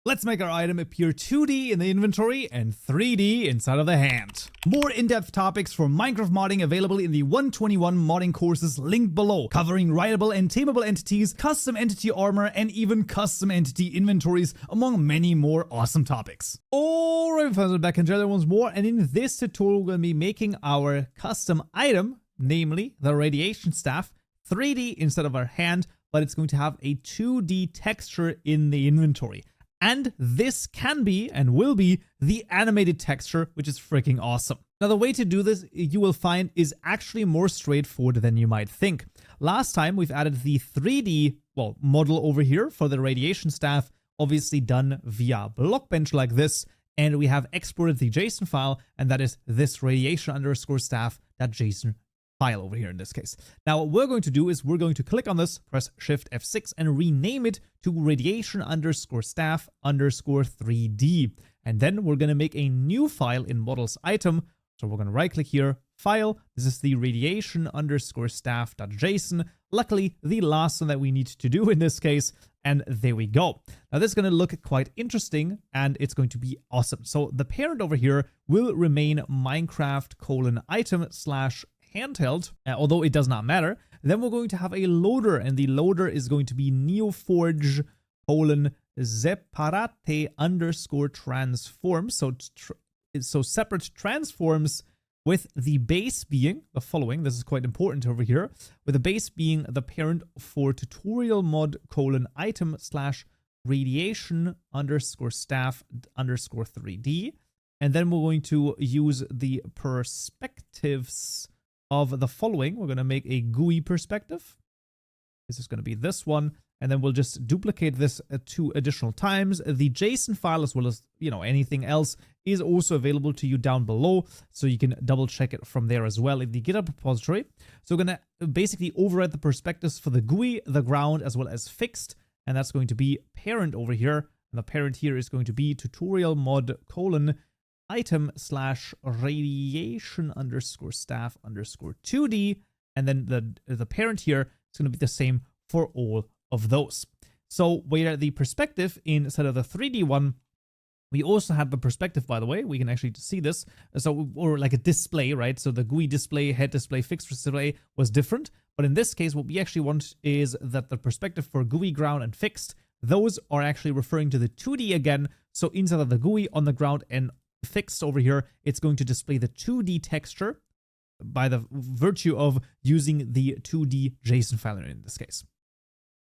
Let's make our item appear 2D in the inventory and 3D inside of the hand. More in-depth topics for Minecraft modding available in the 121 modding courses linked below, covering writable and tameable entities, custom entity armor, and even custom entity inventories, among many more awesome topics. Alright, friends, back in Jelly once more, and in this tutorial we're going to be making our custom item, namely the radiation staff, 3D instead of our hand, but it's going to have a 2D texture in the inventory. And this can be and will be the animated texture, which is freaking awesome. Now, the way to do this, you will find, is actually more straightforward than you might think. Last time, we've added the 3D, model over here for the radiation staff, obviously done via Blockbench like this, and we have exported the JSON file, and that is this radiation_staff.json file over here in this case. Now, what we're going to do is we're going to click on this, press Shift F6, and rename it to radiation_staff_3D. And then we're going to make a new file in models item. So we're going to right click here, file. This is the radiation_staff.json. Luckily, the last one that we need to do in this case. And there we go. Now, this is going to look quite interesting and it's going to be awesome. So the parent over here will remain Minecraft:item/handheld, although it does not matter. Then we're going to have a loader, and the loader is going to be NeoForge separate_transform. So separate transforms, with the base being the following. This is quite important over here, with the base being the parent for tutorial mod item/radiation_staff_3D. And then we're going to use the perspectives of the following. We're going to make a GUI perspective. This is going to be this one. And then we'll just duplicate this 2 additional times. The JSON file, as well as, anything else, is also available to you down below. So you can double check it from there as well in the GitHub repository. So we're going to basically override the perspectives for the GUI, the ground, as well as fixed. And that's going to be parent over here. And the parent here is going to be tutorial mod : item/radiation_staff_2D, and then the parent here is going to be the same for all of those. So where the perspective instead of the 3D one, we also have the perspective, by the way. We can actually see this. So, or like a display, right? So the GUI display, head display, fixed display was different. But in this case, what we actually want is that the perspective for GUI, ground, and fixed, those are actually referring to the 2D again. So inside of the GUI, on the ground, and fixed over here, it's going to display the 2D texture by the virtue of using the 2D JSON file in this case.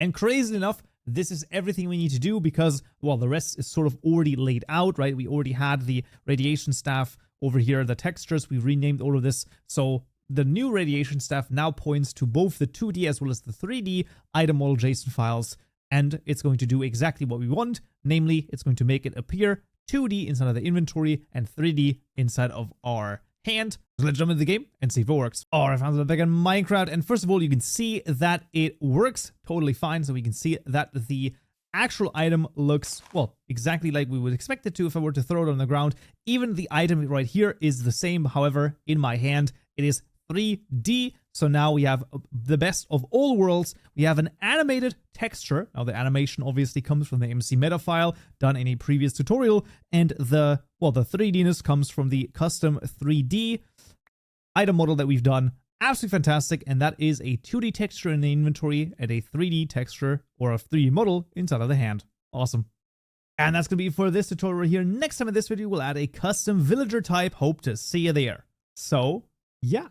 And crazy enough, this is everything we need to do because, the rest is sort of already laid out, right? We already had the radiation staff over here, the textures, we renamed all of this. So the new radiation staff now points to both the 2D as well as the 3D item model JSON files, and it's going to do exactly what we want. Namely, it's going to make it appear 2D inside of the inventory and 3D inside of our hand. So let's jump into the game and see if it works. Alright, I found it back in Minecraft, and first of all, you can see that it works totally fine. So we can see that the actual item looks, exactly like we would expect it to if I were to throw it on the ground. Even the item right here is the same. However, in my hand, it is 3D. So now we have the best of all worlds. We have an animated texture. Now the animation obviously comes from the MC meta file done in a previous tutorial, and the 3Dness comes from the custom 3D item model that we've done. Absolutely fantastic, and that is a 2D texture in the inventory and a 3D texture or a 3D model inside of the hand. Awesome. And that's going to be it for this tutorial right here. Next time in this video, we'll add a custom villager type. Hope to see you there. So, yeah.